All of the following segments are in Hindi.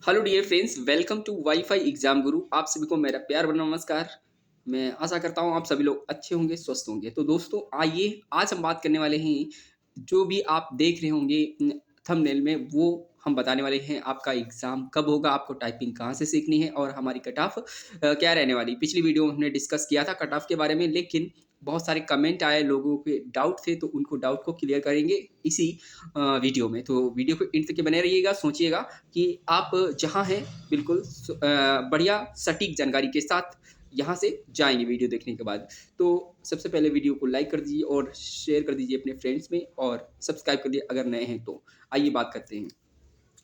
Hello dear friends, welcome to WiFi exam Guru. आप सभी को मेरा प्यार भरा नमस्कार। मैं आशा करता हूँ आप सभी लोग अच्छे होंगे, स्वस्थ होंगे। तो दोस्तों, आइए आज हम बात करने वाले हैं, जो भी आप देख रहे होंगे थंबनेल में, वो हम बताने वाले हैं आपका एग्ज़ाम कब होगा, आपको टाइपिंग कहाँ से सीखनी है और हमारी कट ऑफ क्या रहने वाली। पिछली वीडियो में हमने डिस्कस किया था कट ऑफ के बारे में, लेकिन बहुत सारे कमेंट आए, लोगों के डाउट थे, तो उनको डाउट को क्लियर करेंगे इसी वीडियो में। तो वीडियो को एंड तक बने रहिएगा। सोचिएगा कि आप जहाँ हैं, बिल्कुल बढ़िया सटीक जानकारी के साथ यहाँ से जाएँगे वीडियो देखने के बाद। तो सबसे पहले वीडियो को लाइक कर दीजिए और शेयर कर दीजिए अपने फ्रेंड्स में, और सब्सक्राइब कर दिए अगर नए हैं तो। आइए बात करते हैं।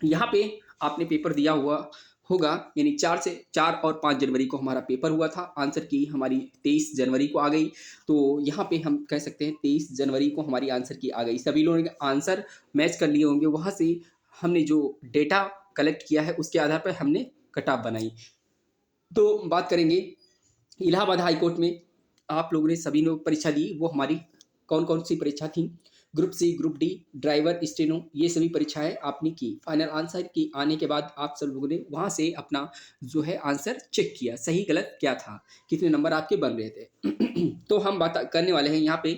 यहाँ पे आपने पेपर दिया हुआ होगा, यानी 4 और 5 जनवरी को हमारा पेपर हुआ था। आंसर की हमारी 23 जनवरी को आ गई। तो यहाँ पे हम कह सकते हैं 23 जनवरी को हमारी आंसर की आ गई। सभी लोगों ने आंसर मैच कर लिए होंगे। वहाँ से हमने जो डेटा कलेक्ट किया है उसके आधार पर हमने कट ऑफ बनाई। तो बात करेंगे इलाहाबाद हाई कोर्ट में आप लोगों ने सभी लोग परीक्षा दी। वो हमारी कौन कौन सी परीक्षा थी? Group C, group D, driver, steno, ये सभी परीक्षाएं आपने की। फाइनल आंसर की आने के बाद आप सब लोगों ने वहाँ से अपना जो है आंसर चेक किया, सही गलत क्या था, कितने नंबर आपके बन रहे थे। तो हम बात करने वाले हैं यहाँ पे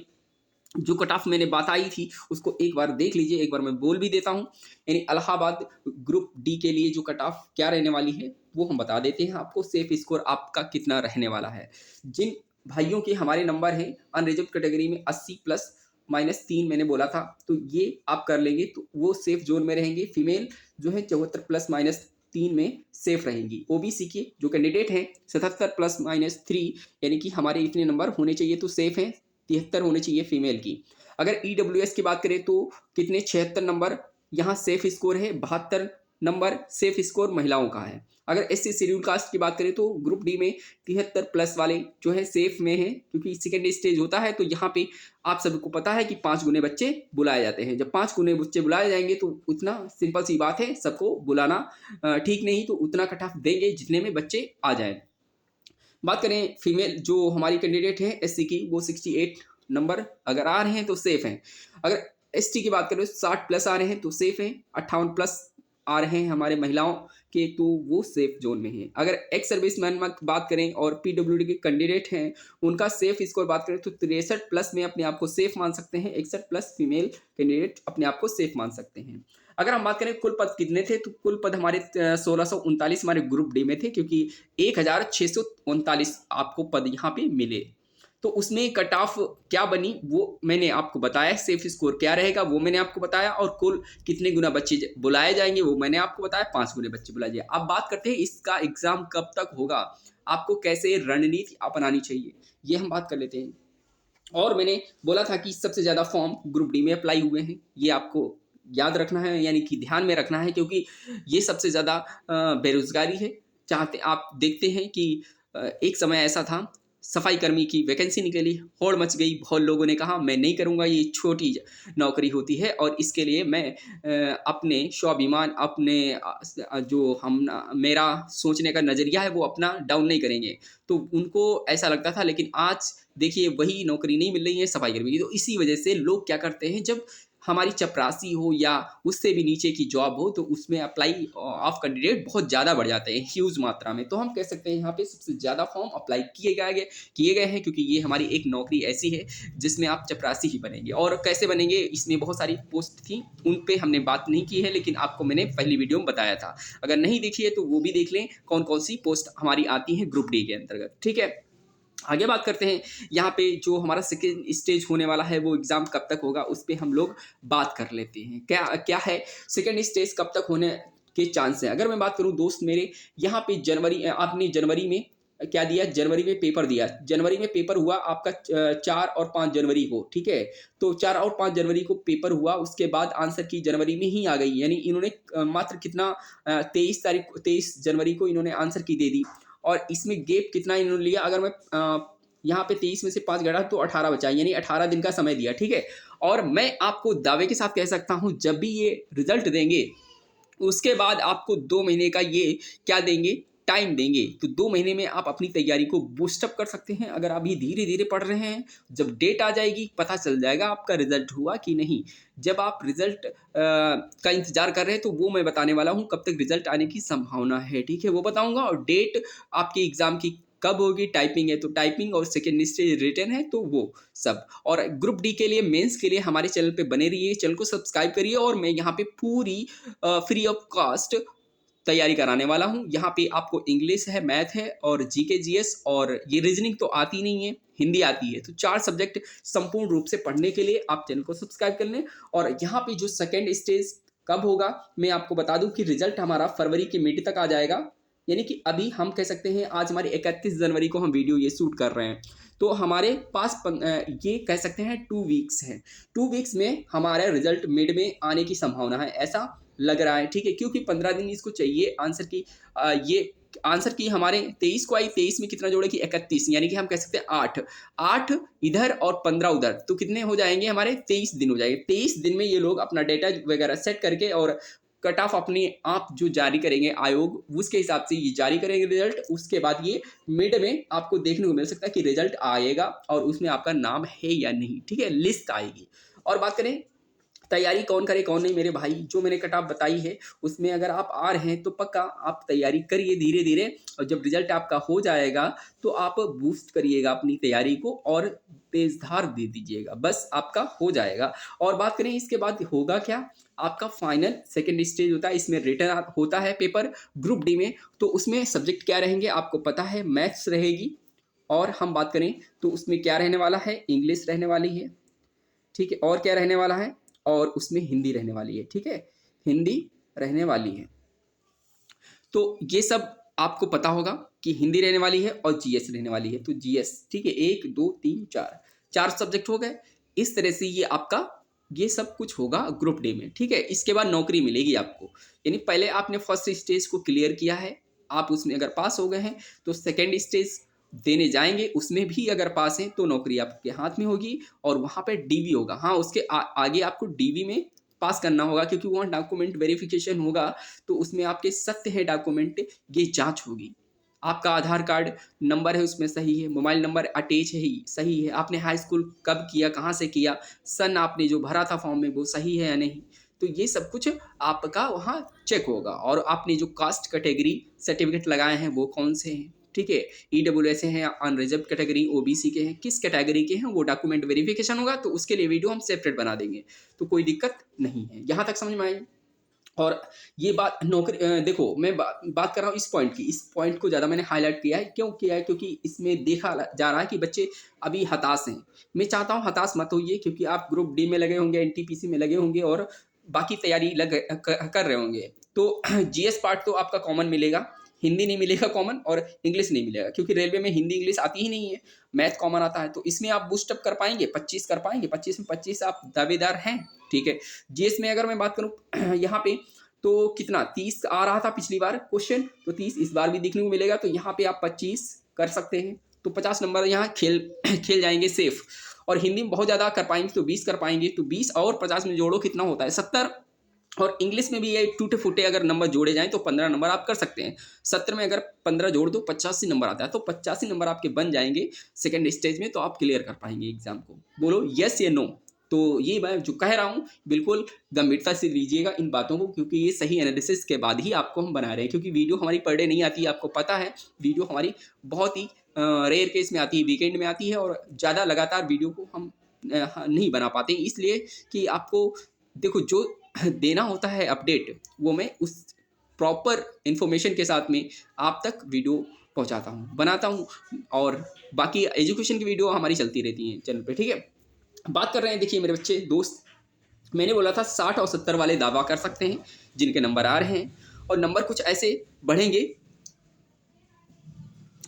जो कट ऑफ मैंने बताई थी उसको एक बार देख लीजिए। एक बार मैं बोल भी देता हूँ, यानी इलाहाबाद ग्रुप डी के लिए जो कट ऑफ क्या रहने वाली है वो हम बता देते हैं आपको। सेफ स्कोर आपका कितना रहने वाला है। जिन भाइयों के हमारे नंबर हैं अनरिजर्व कैटेगरी में 80 प्लस -3 मैंने बोला था, तो ये आप कर लेंगे तो वो सेफ जोन में रहेंगे। फीमेल जो है 74 प्लस -3 में सेफ रहेंगी। ओबीसी के जो कैंडिडेट हैं 77 प्लस -3, यानी कि हमारे इतने नंबर होने चाहिए तो सेफ हैं। 73 होने चाहिए फीमेल की। अगर ईडब्ल्यूएस की बात करें तो कितने 76 नंबर यहाँ सेफ स्कोर है। 72 नंबर सेफ स्कोर महिलाओं का है। अगर एससी शेड्यूल कास्ट की बात करें तो ग्रुप डी में 73 प्लस वाले जो है सेफ में हैं, क्योंकि सेकेंड स्टेज होता है। तो यहाँ पे आप सबको पता है कि 5 गुने बच्चे बुलाए जाते हैं। जब 5 गुने बच्चे बुलाए जाएंगे तो उतना सिंपल सी बात है, सबको बुलाना ठीक नहीं, तो उतना कट ऑफ देंगे जितने में बच्चे आ जाए। बात करें फीमेल जो हमारी कैंडिडेट है एससी की, वो 68 नंबर अगर आ रहे हैं तो सेफ हैं। अगर एसटी की बात करें 60 प्लस आ रहे हैं तो सेफ हैं। 58 प्लस आ रहे हैं हमारे महिलाओं के, तो वो सेफ जोन में हैं। अगर एक्स सर्विस मैन बात करें और पीडब्ल्यूडी के कैंडिडेट हैं, उनका सेफ स्कोर बात करें तो 63 प्लस में अपने आप को सेफ मान सकते हैं। 61 प्लस फीमेल कैंडिडेट अपने आप को सेफ मान सकते हैं। अगर हम बात करें कुल पद कितने थे, तो कुल पद हमारे 1639 हमारे ग्रुप डी में थे, क्योंकि 1639 आपको पद यहाँ पे मिले। तो उसमें कट ऑफ क्या बनी वो मैंने आपको बताया। सेफ स्कोर क्या रहेगा वो मैंने आपको बताया, और कुल कितने गुना बच्चे बुलाए जाएंगे वो मैंने आपको बताया। 5 गुने बच्चे बुलाए जाए। अब बात करते हैं इसका एग्जाम कब तक होगा, आपको कैसे रणनीति अपनानी चाहिए, ये हम बात कर लेते हैं। और मैंने बोला था कि सबसे ज़्यादा फॉर्म ग्रुप डी में अप्लाई हुए हैं, ये आपको याद रखना है, यानी कि ध्यान में रखना है, क्योंकि ये सबसे ज़्यादा बेरोजगारी है। चाहते आप देखते हैं कि एक समय ऐसा था, सफाई कर्मी की वैकेंसी निकली, होड़ मच गई। बहुत लोगों ने कहा मैं नहीं करूंगा, ये छोटी नौकरी होती है और इसके लिए मैं अपने स्वाभिमान, अपने जो हम मेरा सोचने का नज़रिया है वो अपना डाउन नहीं करेंगे। तो उनको ऐसा लगता था, लेकिन आज देखिए वही नौकरी नहीं मिल रही है सफाई कर्मी की। तो इसी वजह से लोग क्या करते हैं, जब हमारी चपरासी हो या उससे भी नीचे की जॉब हो, तो उसमें अप्लाई ऑफ कैंडिडेट बहुत ज़्यादा बढ़ जाते हैं, ह्यूज मात्रा में। तो हम कह सकते हैं यहाँ पे सबसे ज़्यादा फॉर्म अप्लाई किए गए हैं, क्योंकि ये हमारी एक नौकरी ऐसी है जिसमें आप चपरासी ही बनेंगे। और कैसे बनेंगे, इसमें बहुत सारी पोस्ट थी, उन पे हमने बात नहीं की है, लेकिन आपको मैंने पहली वीडियो में बताया था। अगर नहीं देखी है तो वो भी देख लें, कौन कौन सी पोस्ट हमारी आती हैं ग्रुप डी के अंतर्गत। ठीक है, आगे बात करते हैं। यहाँ पे जो हमारा सेकेंड स्टेज होने वाला है वो एग्ज़ाम कब तक होगा उस पर हम लोग बात कर लेते हैं। क्या क्या है सेकेंड स्टेज कब तक होने के चांस हैं। अगर मैं बात करूँ दोस्त मेरे, यहाँ पे आपने जनवरी में क्या दिया, जनवरी में पेपर दिया। जनवरी में पेपर हुआ आपका 4 और 5 जनवरी को। ठीक है, तो 4 और 5 जनवरी को पेपर हुआ, उसके बाद आंसर की जनवरी में ही आ गई। यानी इन्होंने मात्र कितना 23 जनवरी को इन्होंने आंसर की दे दी। और इसमें गेप कितना इन्होंने लिया, अगर मैं यहाँ पे 23 में से 5 घटा तो 18 बचा, यानी 18 दिन का समय दिया। ठीक है, और मैं आपको दावे के साथ कह सकता हूँ जब भी ये रिजल्ट देंगे उसके बाद आपको 2 महीने का ये क्या देंगे, टाइम देंगे तो 2 महीने में आप अपनी तैयारी को बूस्टअप कर सकते हैं। अगर अभी धीरे-धीरे पढ़ रहे हैं, जब डेट आ जाएगी पता चल जाएगा आपका रिज़ल्ट हुआ कि नहीं। जब आप रिज़ल्ट का इंतज़ार कर रहे हैं तो वो मैं बताने वाला हूँ कब तक रिज़ल्ट आने की संभावना है, ठीक है? वो बताऊँगा और डेट आपके एग्ज़ाम की कब होगी, टाइपिंग है तो टाइपिंग और सेकंड स्टेज रिटन है तो वो सब। और ग्रुप डी के लिए, मेंस के लिए हमारे चैनल पे बने रहिए, चैनल को सब्सक्राइब करिए और मैं यहाँ पे पूरी फ्री ऑफ कॉस्ट तैयारी कराने वाला हूँ। यहाँ पे आपको इंग्लिश है, मैथ है और जीके जीएस और ये रीजनिंग तो आती नहीं है, हिंदी आती है। तो 4 सब्जेक्ट संपूर्ण रूप से पढ़ने के लिए आप चैनल को सब्सक्राइब कर लें। और यहाँ पे जो सेकंड स्टेज कब होगा मैं आपको बता दूं कि रिजल्ट हमारा फरवरी के मिड तक आ जाएगा। यानी कि अभी हम कह सकते हैं आज हमारी 31 जनवरी को हम वीडियो ये शूट कर रहे हैं, तो हमारे पास ये कह सकते हैं 2 वीक्स हैं। 2 वीक्स में हमारा रिजल्ट मिड में आने की संभावना है, ऐसा लग रहा है, ठीक है? क्योंकि 15 दिन इसको चाहिए आंसर की। ये आंसर की हमारे 23 को आई, 23 में कितना जोड़े कि 31, यानी कि हम कह सकते हैं 8 इधर और 15 उधर, तो कितने हो जाएंगे हमारे 23 दिन हो जाएंगे। 23 दिन में ये लोग अपना डेटा वगैरह सेट करके और कट ऑफ अपने आप जो जारी करेंगे आयोग, उसके हिसाब से ये जारी करेंगे रिजल्ट। उसके बाद ये मिड में आपको देखने को मिल सकता है कि रिजल्ट आएगा और उसमें आपका नाम है या नहीं, ठीक है? लिस्ट आएगी। और बात करें तैयारी कौन करे कौन नहीं, मेरे भाई जो मैंने कट ऑफ बताई है उसमें अगर आप आ रहे हैं तो पक्का आप तैयारी करिए धीरे धीरे। और जब रिजल्ट आपका हो जाएगा तो आप बूस्ट करिएगा अपनी तैयारी को और तेजधार दे दीजिएगा, बस आपका हो जाएगा। और बात करें इसके बाद होगा क्या, आपका फाइनल सेकेंड स्टेज होता है, इसमें रिटर्न होता है पेपर ग्रुप डी में। तो उसमें सब्जेक्ट क्या रहेंगे आपको पता है, मैथ्स रहेगी। और हम बात करें तो उसमें क्या रहने वाला है, इंग्लिश रहने वाली है, ठीक है? और क्या रहने वाला है, और उसमें हिंदी रहने वाली है, ठीक है? हिंदी रहने वाली है। तो ये सब आपको पता होगा कि हिंदी रहने वाली है और जीएस रहने वाली है। तो जीएस, ठीक है, 1 2 3 4 सब्जेक्ट हो गए। इस तरह से ये आपका ये सब कुछ होगा ग्रुप डी में, ठीक है? इसके बाद नौकरी मिलेगी आपको। यानी पहले आपने फर्स्ट स्टेज को क्लियर किया है, आप उसमें अगर पास हो गए हैं तो सेकेंड स्टेज देने जाएंगे, उसमें भी अगर पास हैं तो नौकरी आपके हाथ में होगी और वहाँ पे डीवी होगा। हाँ, उसके आगे आपको डीवी में पास करना होगा क्योंकि वहाँ डॉक्यूमेंट वेरिफिकेशन होगा, तो उसमें आपके सत्य है डॉक्यूमेंट, ये जांच होगी। आपका आधार कार्ड नंबर है उसमें सही है, मोबाइल नंबर अटैच है ही सही है, आपने हाई स्कूल कब किया, कहाँ से किया, सन आपने जो भरा था फॉर्म में वो सही है या नहीं, तो ये सब कुछ आपका वहाँ चेक होगा। और आपने जो कास्ट कैटेगरी सर्टिफिकेट लगाए हैं वो कौन से हैं, ठीक है? ईडब्ल्यूएस हैं या अनरिजर्व कैटेगरी, ओबीसी के हैं, किस कैटेगरी के हैं, वो डॉक्यूमेंट वेरिफिकेशन होगा, तो उसके लिए वीडियो हम सेपरेट बना देंगे, तो कोई दिक्कत नहीं है। यहाँ तक समझ में आई? और ये बात नौकरी देखो मैं बात कर रहा हूँ इस पॉइंट की, इस पॉइंट को ज़्यादा मैंने हाईलाइट किया है, क्यों किया है? क्योंकि इसमें देखा जा रहा है कि बच्चे अभी हताश हैं। मैं चाहता हूँ हताश मत होइए, क्योंकि आप ग्रुप डी में लगे होंगे, एनटीपीसी में लगे होंगे और बाकी तैयारी कर रहे होंगे। तो जीएस पार्ट तो आपका कॉमन मिलेगा, हिंदी नहीं मिलेगा कॉमन और इंग्लिश नहीं मिलेगा, क्योंकि रेलवे में हिंदी इंग्लिश आती ही नहीं है, मैथ कॉमन आता है। तो इसमें आप बूस्टअप कर पाएंगे, 25 कर पाएंगे, 25 में 25 आप दावेदार हैं, ठीक है? जीएस में अगर मैं बात करूँ यहाँ पे तो कितना 30 आ रहा था पिछली बार क्वेश्चन, तो 30 इस बार भी देखने को मिलेगा। तो यहाँ पे आप 25 कर सकते हैं, तो 50 नंबर यहाँ खेल जाएंगे सेफ। और हिंदी में बहुत ज़्यादा कर पाएंगे तो 20 कर पाएंगे, तो 20 और 50 में जोड़ो कितना होता है 70। और इंग्लिश में भी ये टूटे फूटे अगर नंबर जोड़े जाएं तो 15 नंबर आप कर सकते हैं। 70 में अगर 15 जोड़ दो 85 नंबर आता है, तो 85 नंबर आपके बन जाएंगे सेकेंड स्टेज में, तो आप क्लियर कर पाएंगे एग्जाम को। बोलो यस या नो? तो ये मैं जो कह रहा हूँ बिल्कुल गंभीरता से लीजिएगा इन बातों को, क्योंकि ये सही एनालिसिस के बाद ही आपको हम बना रहे हैं। क्योंकि वीडियो हमारी पर डे नहीं आती है, आपको पता है, वीडियो हमारी बहुत ही रेयर केस में आती है, वीकेंड में आती है, और ज़्यादा लगातार वीडियो को हम नहीं बना पाते, इसलिए कि आपको देखो जो देना होता है अपडेट, वो मैं उस प्रॉपर इन्फॉर्मेशन के साथ में आप तक वीडियो पहुंचाता हूं, बनाता हूं। और बाकी एजुकेशन की वीडियो हमारी चलती रहती हैं चैनल पे, ठीक है? बात कर रहे हैं, देखिए मेरे बच्चे दोस्त, मैंने बोला था 60 और 70 वाले दावा कर सकते हैं जिनके नंबर आ रहे हैं, और नंबर कुछ ऐसे बढ़ेंगे,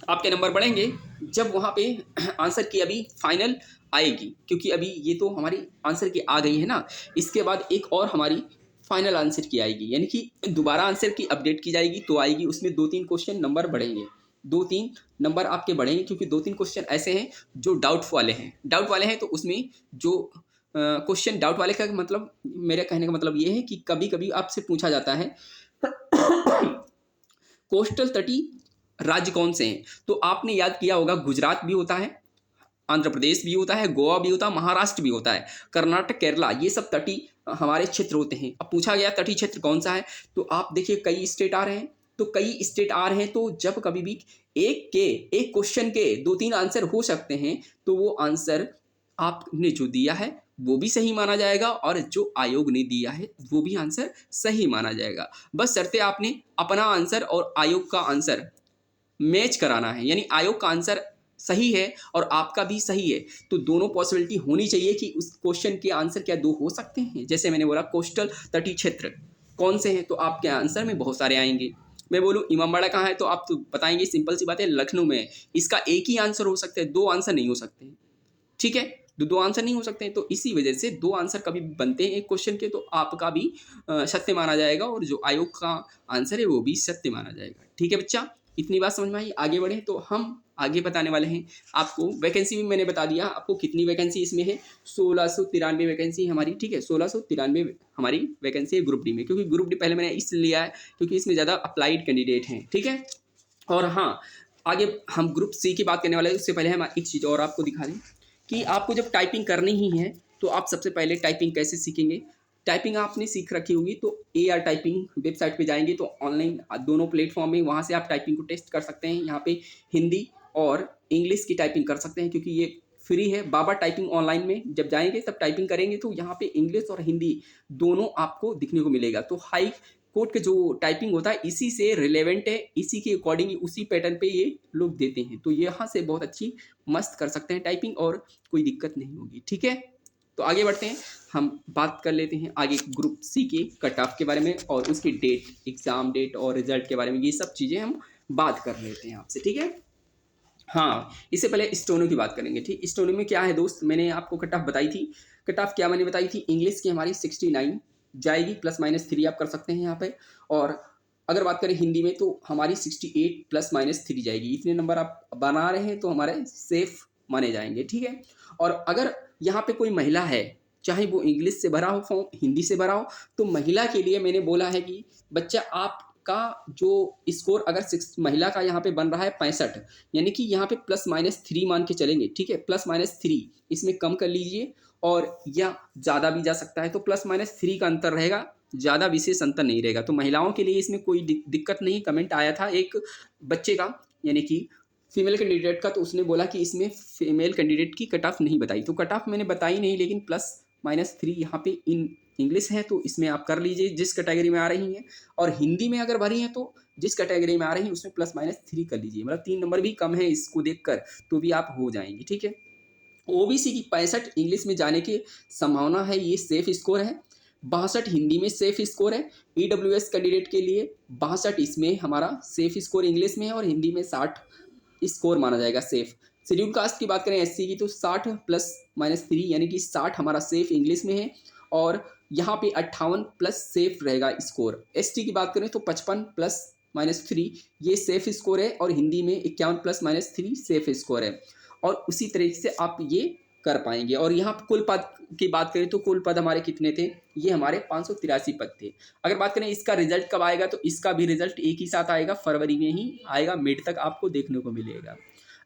आपके नंबर बढ़ेंगे जब वहाँ पे आंसर की अभी फाइनल आएगी, क्योंकि अभी ये तो हमारी आंसर की आ गई है ना, इसके बाद एक और हमारी फाइनल आंसर की आएगी, यानी कि दोबारा आंसर की अपडेट की जाएगी तो आएगी, उसमें 2-3 क्वेश्चन नंबर बढ़ेंगे, 2-3 नंबर आपके बढ़ेंगे, क्योंकि 2-3 क्वेश्चन ऐसे हैं जो डाउट वाले हैं। तो उसमें जो क्वेश्चन डाउट वाले का मतलब, मेरे कहने का मतलब ये है कि कभी कभी आपसे पूछा जाता है कोस्टल तटी राज्य कौन से हैं? तो आपने याद किया होगा, गुजरात भी होता है, आंध्र प्रदेश भी होता है, गोवा भी होता है, महाराष्ट्र भी होता है, कर्नाटक, केरला, ये सब तटीय हमारे क्षेत्र होते हैं। अब पूछा गया तटीय क्षेत्र कौन सा है, तो आप देखिए कई स्टेट आ रहे हैं, तो कई स्टेट आ रहे हैं, तो जब कभी भी एक क्वेश्चन के 2-3 आंसर हो सकते हैं, तो वो आंसर आपने जो दिया है वो भी सही माना जाएगा, और जो आयोग ने दिया है वो भी आंसर सही माना जाएगा। बस शर्ते आपने अपना आंसर और आयोग का आंसर मैच कराना है, यानी आयोग का आंसर सही है और आपका भी सही है, तो दोनों पॉसिबिलिटी होनी चाहिए कि उस क्वेश्चन के आंसर क्या दो हो सकते हैं। जैसे मैंने बोला कोस्टल तटीय क्षेत्र कौन से हैं, तो आपके आंसर में बहुत सारे आएंगे। मैं बोलूँ इमामबाड़ा कहाँ है, तो आप तो बताएंगे सिंपल सी बात है लखनऊ में है। इसका एक ही आंसर हो सकता है, दो आंसर नहीं हो सकते, ठीक है, दो आंसर नहीं हो सकते हैं, तो इसी वजह से दो आंसर कभी बनते हैं एक क्वेश्चन के, तो आपका भी सत्य माना जाएगा और जो आयोग का आंसर है वो भी सत्य माना जाएगा। ठीक है बच्चा, इतनी बात समझ में आई। आगे बढ़े तो हम आगे बताने वाले हैं आपको। वैकेंसी भी मैंने बता दिया आपको, कितनी वैकेंसी इसमें है, 1693 वैकेंसी हमारी, ठीक है, 1693 हमारी वैकेंसी है ग्रुप डी में, क्योंकि ग्रुप डी पहले मैंने इसलिए लिया है क्योंकि इसमें ज़्यादा अप्लाइड कैंडिडेट हैं, ठीक है। और हाँ, आगे हम ग्रुप सी की बात करने वाले हैं, उससे पहले हम एक चीज़ और आपको दिखा दें कि आपको जब टाइपिंग करनी ही है तो आप सबसे पहले टाइपिंग कैसे सीखेंगे। टाइपिंग आपने सीख रखी होगी, तो AR टाइपिंग वेबसाइट पे जाएंगे तो ऑनलाइन दोनों प्लेटफॉर्म में वहाँ से आप टाइपिंग को टेस्ट कर सकते हैं। यहाँ पे हिंदी और इंग्लिश की टाइपिंग कर सकते हैं, क्योंकि ये फ्री है। बाबा टाइपिंग ऑनलाइन में जब जाएंगे तब टाइपिंग करेंगे तो यहाँ पे इंग्लिश और हिंदी दोनों आपको दिखने को मिलेगा। तो हाई कोर्ट के जो टाइपिंग होता है इसी से रिलेवेंट है, इसी के अकॉर्डिंग उसी पैटर्न पे ये लोग देते हैं, तो यहाँ से बहुत अच्छी मस्त कर सकते हैं टाइपिंग और कोई दिक्कत नहीं होगी, ठीक है। तो आगे बढ़ते हैं, हम बात कर लेते हैं आगे ग्रुप सी के कट ऑफ के बारे में और उसकी डेट, एग्जाम डेट और रिजल्ट के बारे में, ये सब चीज़ें हम बात कर लेते हैं आपसे, ठीक है। हाँ, इससे पहले स्टोनो की बात करेंगे, ठीक। स्टोनो में क्या है दोस्त, मैंने आपको कट ऑफ बताई थी। कट ऑफ क्या मैंने बताई थी, इंग्लिश की हमारी 69 जाएगी, +-3 आप कर सकते हैं यहाँ पे। और अगर बात करें हिंदी में तो हमारी 68 +-3 जाएगी। इतने नंबर आप बना रहे हैं तो हमारे सेफ माने जाएंगे, ठीक है। और अगर यहाँ पे कोई महिला है, चाहे वो इंग्लिश से भरा हो फॉर्म, हिंदी से भरा हो, तो महिला के लिए मैंने बोला है कि बच्चा आपका जो स्कोर अगर महिला का यहाँ पे बन रहा है 65, यानी कि यहाँ पे +-3 मान के चलेंगे, ठीक है। +-3 इसमें कम कर लीजिए, और या ज़्यादा भी जा सकता है, तो +-3 का अंतर रहेगा, ज़्यादा विशेष अंतर नहीं रहेगा। तो महिलाओं के लिए इसमें कोई दिक्कत नहीं। कमेंट आया था एक बच्चे का, यानी कि फीमेल कैंडिडेट का, तो उसने बोला कि इसमें फीमेल कैंडिडेट की कट ऑफ नहीं बताई, तो कट ऑफ मैंने बताई नहीं, लेकिन +-3 यहाँ पे इन इंग्लिश है तो इसमें आप कर लीजिए जिस कैटेगरी में आ रही हैं, और हिंदी में अगर भरी हैं तो जिस कैटेगरी में आ रही है उसमें +-3 कर लीजिए, मतलब 3 नंबर भी कम है इसको देखकर तो भी आप हो जाएंगे, ठीक है। ओबीसी की 65 इंग्लिश में जाने की संभावना है, ये सेफ स्कोर है। 62 हिंदी में सेफ स्कोर है। ईडब्ल्यूएस कैंडिडेट के लिए 62 इसमें हमारा सेफ स्कोर इंग्लिश में है, और हिंदी में 60 स्कोर माना जाएगा सेफ। शेड्यूल कास्ट की बात करें एससी की, तो 60 +-3 यानी कि 60 हमारा सेफ इंग्लिश में है, और यहाँ पे 58 प्लस सेफ रहेगा स्कोर। एसटी की बात करें तो 55 +-3 ये सेफ स्कोर है, और हिंदी में 51 +-3 सेफ स्कोर है, और उसी तरीके से आप ये कर पाएंगे। और यहाँ कुल पद की बात करें तो कुल पद हमारे कितने थे, ये हमारे 583 पद थे। अगर बात करें इसका रिजल्ट कब आएगा, तो इसका भी रिजल्ट एक ही साथ आएगा, फरवरी में ही आएगा, मिड तक आपको देखने को मिलेगा।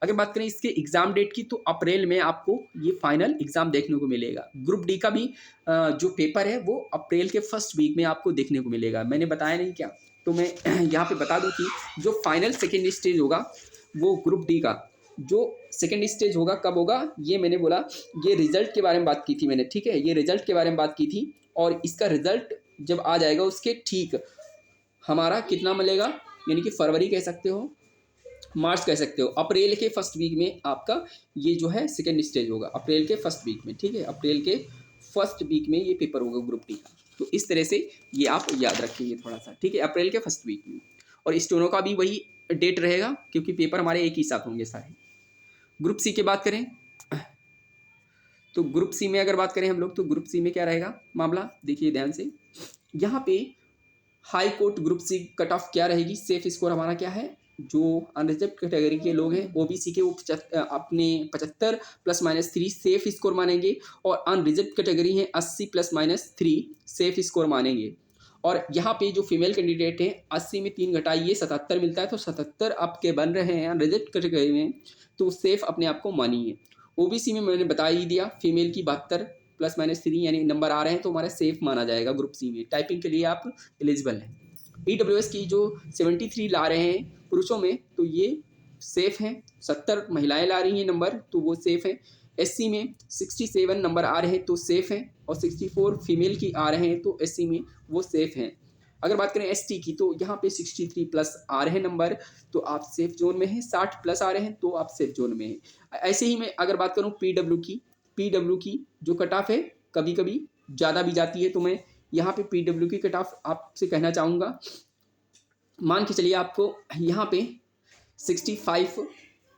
अगर बात करें इसके एग्जाम डेट की, तो अप्रैल में आपको ये फाइनल एग्जाम देखने को मिलेगा। ग्रुप डी का भी जो पेपर है वो अप्रैल के फर्स्ट वीक में आपको देखने को मिलेगा। मैंने बताया नहीं क्या, तो मैं यहाँ पे बता दूँ कि जो फाइनल सेकेंड स्टेज होगा वो ग्रुप डी का जो सेकेंड स्टेज होगा कब होगा, ये मैंने बोला, ये रिजल्ट के बारे में बात की थी मैंने, ठीक है, ये रिजल्ट के बारे में बात की थी। और इसका रिजल्ट जब आ जाएगा उसके ठीक हमारा कितना मिलेगा, यानी कि फरवरी कह सकते हो, मार्च कह सकते हो, अप्रैल के फर्स्ट वीक में आपका ये जो है सेकेंड स्टेज होगा, अप्रैल के फर्स्ट वीक में, ठीक है, अप्रैल के फर्स्ट वीक में ये पेपर होगा ग्रुप डी का। तो इस तरह से ये आप याद रखेंगे थोड़ा सा, ठीक है, अप्रैल के फर्स्ट वीक में। और स्टोनो का भी वही डेट रहेगा, क्योंकि पेपर हमारे एक ही साथ होंगे सारे। ग्रुप सी की बात करें तो ग्रुप सी में अगर बात करें हम लोग, तो ग्रुप सी में क्या रहेगा मामला, देखिए ध्यान से, यहाँ पे high court group C cut off क्या रहेगी, सेफ स्कोर हमारा क्या है, जो अनरिजर्व कैटेगरी के लोग हैं ओबीसी के वो अपने 75 +-3 सेफ स्कोर मानेंगे, और अनरिजर्व कैटेगरी है 80 +-3 सेफ स्कोर मानेंगे। और यहाँ पे जो फीमेल कैंडिडेट हैं 80 में 3 घटाइए 77 मिलता है, तो 77 आपके बन रहे हैं, रिजेक्ट कर गए हैं, तो सेफ अपने आप को मानिए। ओबीसी में मैंने बता ही दिया, फीमेल की 72 +-3 यानी नंबर आ रहे हैं तो हमारा सेफ माना जाएगा ग्रुप सी में, टाइपिंग के लिए आप एलिजिबल हैं। ईडब्ल्यूएस की जो 73 ला रहे हैं पुरुषों में तो ये सेफ हैं, 70 महिलाएं ला रही हैं नंबर तो वो सेफ हैं। एससी में 67 नंबर आ रहे हैं तो सेफ हैं, और 64 फीमेल की आ रहे हैं तो एससी में वो सेफ हैं। अगर बात करें एसटी की तो यहाँ पे 63 प्लस आ रहे हैं नंबर तो आप सेफ जोन में हैं, 60 प्लस आ रहे हैं तो आप सेफ जोन में हैं। ऐसे ही मैं अगर बात करूँ पीडब्ल्यू की जो कट ऑफ है कभी कभी ज़्यादा भी जाती है, तो मैं यहाँ पे पीडब्ल्यू की कट ऑफ आपसे कहना चाहूँगा, मान के चलिए आपको यहाँ पे 65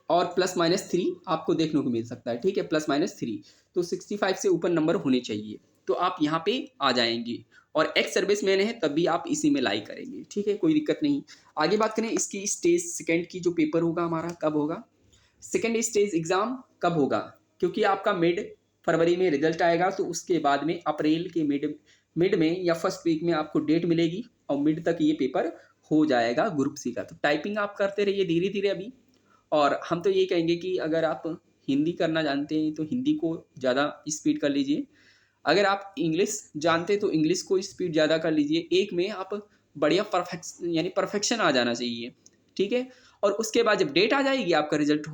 और +-3 आपको देखने को मिल सकता है, ठीक है, +-3 तो 65 से ऊपर नंबर होने चाहिए, तो आप यहाँ पे आ जाएंगे। और एक्स सर्विस मैन है तब भी आप इसी में लाई करेंगे, ठीक है, कोई दिक्कत नहीं। आगे बात करें इसकी स्टेज सेकंड की जो पेपर होगा हमारा कब होगा, सेकंड स्टेज एग्ज़ाम कब होगा, क्योंकि आपका मिड फरवरी में रिजल्ट आएगा तो उसके बाद में अप्रैल के मिड में या फर्स्ट वीक में आपको डेट मिलेगी और मिड तक ये पेपर हो जाएगा ग्रुप सी का। तो टाइपिंग आप करते रहिए धीरे धीरे अभी, और हम तो ये कहेंगे कि अगर आप हिंदी करना जानते हैं तो हिंदी को ज़्यादा स्पीड कर लीजिए, अगर आप इंग्लिश जानते हैं तो इंग्लिश को स्पीड ज़्यादा कर लीजिए, एक में आप बढ़िया परफेक्शन आ जाना चाहिए, ठीक है। और उसके बाद जब डेट आ जाएगी आपका रिजल्ट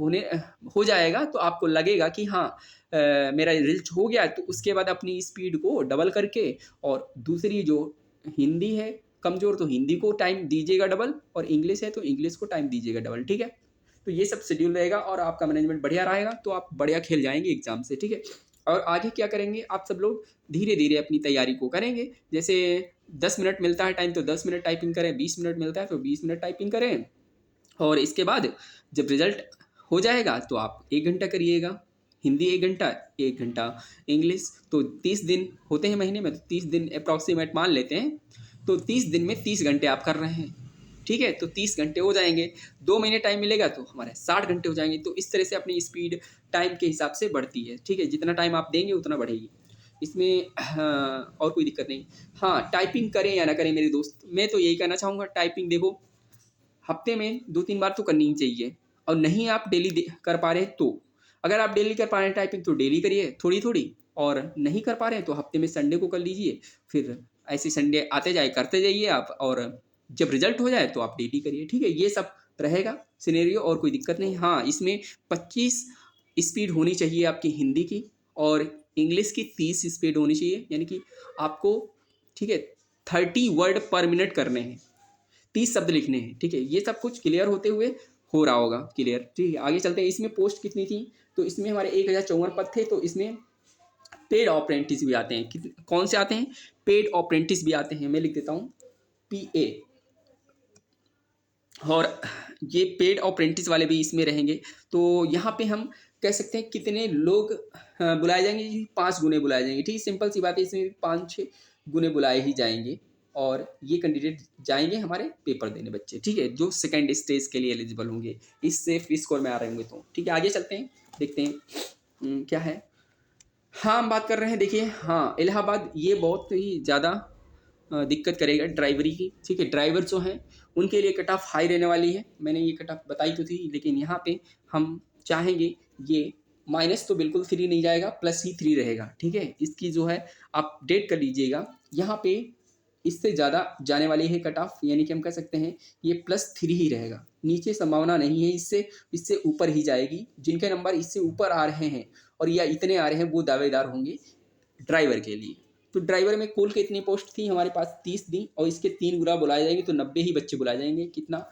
हो जाएगा तो आपको लगेगा कि हाँ मेरा रिजल्ट हो गया, तो उसके बाद अपनी स्पीड को डबल करके, और दूसरी जो हिंदी है कमज़ोर तो हिंदी को टाइम दीजिएगा डबल, और इंग्लिश है तो इंग्लिश को टाइम दीजिएगा डबल, ठीक है। तो ये सब शेड्यूल रहेगा और आपका मैनेजमेंट बढ़िया रहेगा तो आप बढ़िया खेल जाएंगे एग्जाम से, ठीक है। और आगे क्या करेंगे आप सब लोग धीरे धीरे अपनी तैयारी को करेंगे, जैसे 10 मिनट मिलता है टाइम तो 10 मिनट टाइपिंग करें, 20 मिनट मिलता है तो 20 मिनट टाइपिंग करें, और इसके बाद जब रिजल्ट हो जाएगा तो आप 1 घंटा करिएगा हिंदी, 1 घंटा 1 घंटा इंग्लिश, तो 30 दिन होते हैं महीने में, तो 30 दिन अप्रॉक्सीमेट मान लेते हैं, तो 30 दिन में 30 घंटे आप कर रहे हैं, ठीक है, तो 30 घंटे हो जाएंगे, 2 महीने टाइम मिलेगा तो हमारे 60 घंटे हो जाएंगे। तो इस तरह से अपनी स्पीड टाइम के हिसाब से बढ़ती है, ठीक है, जितना टाइम आप देंगे उतना बढ़ेगी इसमें। हाँ, और कोई दिक्कत नहीं। हाँ, टाइपिंग करें या ना करें मेरे दोस्त, मैं तो यही कहना चाहूँगा, टाइपिंग देखो हफ्ते में 2-3 बार तो करनी ही चाहिए, और नहीं आप डेली कर पा रहे तो, अगर आप डेली कर पा रहे हैं टाइपिंग तो डेली करिए थोड़ी थोड़ी, और नहीं कर पा रहे हैं तो हफ्ते में संडे को कर लीजिए, फिर ऐसे संडे आते जाए करते जाइए आप, और जब रिजल्ट हो जाए तो आप डेली करिए, ठीक है, ये सब रहेगा सिनेरियो, और कोई दिक्कत नहीं। हाँ, इसमें 25 स्पीड होनी चाहिए आपकी हिंदी की, और इंग्लिश की 30 स्पीड होनी चाहिए, यानी कि आपको, ठीक है, 30 वर्ड पर मिनट करने हैं, 30 शब्द लिखने हैं, ठीक है, ये सब कुछ क्लियर होते हुए हो रहा होगा क्लियर, ठीक है। आगे चलते हैं, इसमें पोस्ट कितनी थी, तो इसमें हमारे 1054 पद थे, तो इसमें पेड अप्रेंटिस भी आते हैं, कौन से आते हैं, पेड अप्रेंटिस भी आते हैं, मैं लिख देता हूँ PA, और ये पेड अप्रेंटिस वाले भी इसमें रहेंगे। तो यहाँ पे हम कह सकते हैं कितने लोग बुलाए जाएंगे, 5 गुने बुलाए जाएंगे, ठीक है, सिंपल सी बात है, इसमें 5-6 गुने बुलाए ही जाएंगे, और ये कैंडिडेट जाएंगे हमारे पेपर देने बच्चे, ठीक है, जो सेकंड स्टेज के लिए एलिजिबल होंगे, इस सेफ स्कोर में आ रहे होंगे, तो ठीक है। आगे चलते हैं, देखते हैं क्या है। हाँ, हम बात कर रहे हैं, देखिए, हाँ, इलाहाबाद ये बहुत ही ज़्यादा दिक्कत करेगा ड्राइवरी की, ठीक है, ड्राइवर जो हैं उनके लिए कट ऑफ हाई रहने वाली है, मैंने ये कट ऑफ बताई तो थी, लेकिन यहाँ पे हम चाहेंगे ये माइनस तो बिल्कुल 3 नहीं जाएगा, प्लस ही 3 रहेगा, ठीक है, इसकी जो है आप डेट कर लीजिएगा, यहाँ पे इससे ज़्यादा जाने वाली है कट ऑफ, यानी कि हम कह सकते हैं ये +3 ही रहेगा, नीचे संभावना नहीं है, इससे ऊपर ही जाएगी, जिनके नंबर इससे ऊपर आ रहे हैं और या इतने आ रहे हैं वो दावेदार होंगे ड्राइवर के लिए। तो ड्राइवर में कुल कितनी पोस्ट थी हमारे पास, 30 दी, और इसके 3 गुना बुलाए जाएंगे तो 90 ही बच्चे बुलाए जाएंगे, कितना,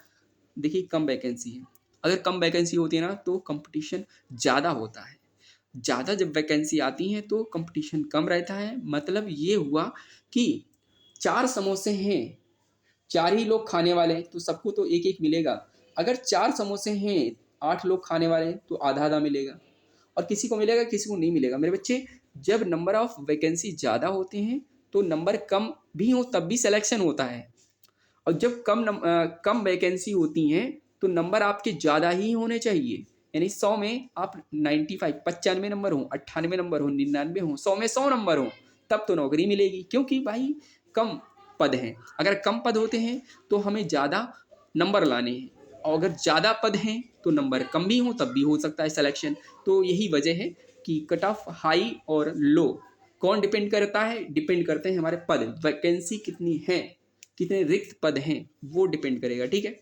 देखिए कम वैकेंसी है, अगर कम वैकेंसी होती है ना तो कंपटीशन ज़्यादा होता है, ज़्यादा जब वैकेंसी आती हैं तो कंपटीशन कम रहता है, मतलब ये हुआ कि 4 समोसे हैं, 4 ही लोग खाने वाले हैं तो सबको तो एक एक मिलेगा, अगर 4 समोसे हैं 8 लोग खाने वाले हैं तो आधा आधा मिलेगा, और किसी को मिलेगा किसी को नहीं मिलेगा। मेरे बच्चे, जब नंबर ऑफ वैकेंसी ज़्यादा होते हैं तो नंबर कम भी हो तब भी सिलेक्शन होता है, और जब कम वैकेंसी होती हैं तो नंबर आपके ज़्यादा ही होने चाहिए, यानी 100 में आप 95 नंबर हो, 98 नंबर हो, 99 हो, 100 में 100 नंबर हो, तब तो नौकरी मिलेगी, क्योंकि भाई कम पद हैं। अगर कम पद होते हैं तो हमें ज़्यादा नंबर लाने हैं, और अगर ज़्यादा पद हैं तो नंबर कम भी हो तब भी हो सकता है सिलेक्शन। तो यही वजह है कि कट ऑफ हाई और लो कौन डिपेंड करता है, डिपेंड करते हैं हमारे पद, वैकेंसी कितनी है, कितने रिक्त पद हैं, वो डिपेंड करेगा। ठीक है,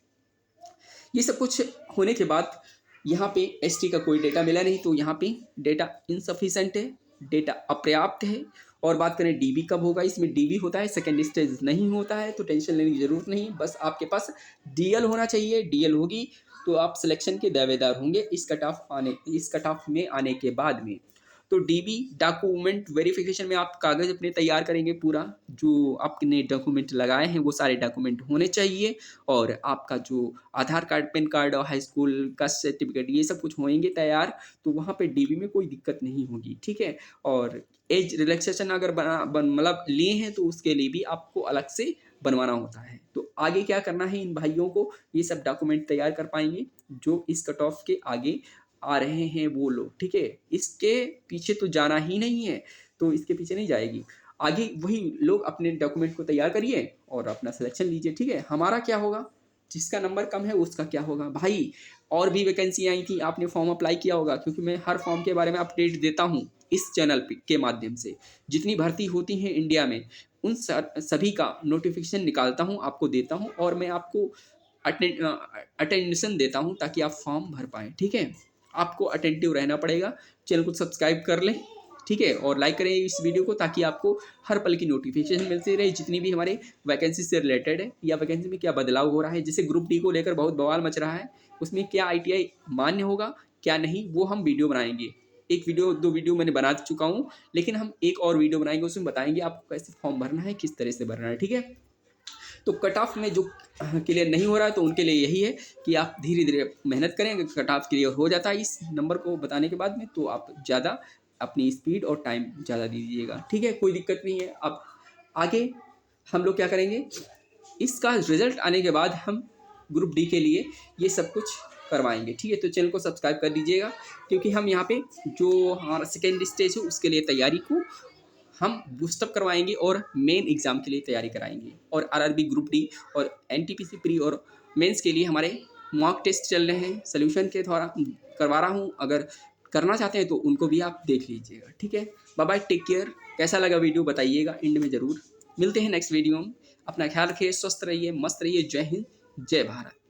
ये सब कुछ होने के बाद यहाँ पे एसटी का कोई डेटा मिला नहीं, तो यहाँ पे डेटा इनसफिशेंट है, डेटा अपर्याप्त है। और बात करें डीबी कब होगा, इसमें डीबी होता है, सेकेंड स्टेज नहीं होता है, तो टेंशन लेने की जरूरत नहीं। बस आपके पास डीएल होना चाहिए, डीएल होगी तो आप सिलेक्शन के दावेदार होंगे इस कट ऑफ में आने के बाद में। तो डीबी डॉक्यूमेंट वेरिफिकेशन में आप कागज़ अपने तैयार करेंगे, पूरा जो आपने डॉक्यूमेंट लगाए हैं वो सारे डॉक्यूमेंट होने चाहिए, और आपका जो आधार कार्ड, पैन कार्ड और हाई स्कूल का सर्टिफिकेट, ये सब कुछ होंगे तैयार, तो वहाँ पे डीबी में कोई दिक्कत नहीं होगी। ठीक है, और एज रिलैक्सेशन अगर मतलब लिए हैं तो उसके लिए भी आपको अलग से बनवाना होता है। तो आगे क्या करना है, इन भाइयों को ये सब डॉक्यूमेंट तैयार कर पाएंगे जो इस कट ऑफ के आगे आ रहे हैं वो लोग। ठीक है, इसके पीछे तो जाना ही नहीं है, तो इसके पीछे नहीं जाएगी, आगे वही लोग अपने डॉक्यूमेंट को तैयार करिए और अपना सिलेक्शन लीजिए। ठीक है, हमारा क्या होगा, जिसका नंबर कम है उसका क्या होगा भाई। और भी वैकेंसी आई थी, आपने फॉर्म अप्लाई किया होगा, क्योंकि मैं हर फॉर्म के बारे में अपडेट देता हूँ इस चैनल के माध्यम से। जितनी भर्ती होती हैं इंडिया में उन सभी का नोटिफिकेशन निकालता हूँ, आपको देता हूँ, और मैं आपको अटेंशन देता हूँ ताकि आप फॉर्म भर पाएँ। ठीक है, आपको अटेंटिव रहना पड़ेगा, चैनल को सब्सक्राइब कर लें। ठीक है, और लाइक करें इस वीडियो को ताकि आपको हर पल की नोटिफिकेशन मिलती रहे, जितनी भी हमारे वैकेंसी से रिलेटेड है या वैकेंसी में क्या बदलाव हो रहा है। जैसे ग्रुप डी को लेकर बहुत बवाल मच रहा है, उसमें क्या आईटीआई मान्य होगा क्या नहीं, वो हम वीडियो बनाएंगे। एक वीडियो, 2 वीडियो मैंने बना चुका हूँ, लेकिन हम एक और वीडियो बनाएंगे, उसमें बताएंगे आपको कैसे फॉर्म भरना है, किस तरह से भरना है। ठीक है, तो कट ऑफ में जो क्लियर नहीं हो रहा है तो उनके लिए यही है कि आप धीरे धीरे मेहनत करें। अगर कट ऑफ क्लियर हो जाता है इस नंबर को बताने के बाद में, तो आप ज़्यादा अपनी स्पीड और टाइम ज़्यादा दे दीजिएगा। ठीक है, कोई दिक्कत नहीं है। अब आगे हम लोग क्या करेंगे, इसका रिजल्ट आने के बाद हम ग्रुप डी के लिए ये सब कुछ करवाएंगे। ठीक है, तो चैनल को सब्सक्राइब कर दीजिएगा, क्योंकि हम यहाँ पे जो हमारा सेकेंड स्टेज है उसके लिए तैयारी को हम बूस्टअप करवाएंगे और मेन एग्ज़ाम के लिए तैयारी कराएंगे। और आरआरबी ग्रुप डी और एनटीपीसी प्री और मेंस के लिए हमारे मॉक टेस्ट चल रहे हैं, सोल्यूशन के द्वारा करवा रहा हूँ। अगर करना चाहते हैं तो उनको भी आप देख लीजिएगा। ठीक है, बाय बाय, टेक केयर। कैसा लगा वीडियो बताइएगा एंड में ज़रूर। मिलते हैं नेक्स्ट वीडियो में। अपना ख्याल रखिए, स्वस्थ रहिए, मस्त रहिए। जय हिंद, जय भारत।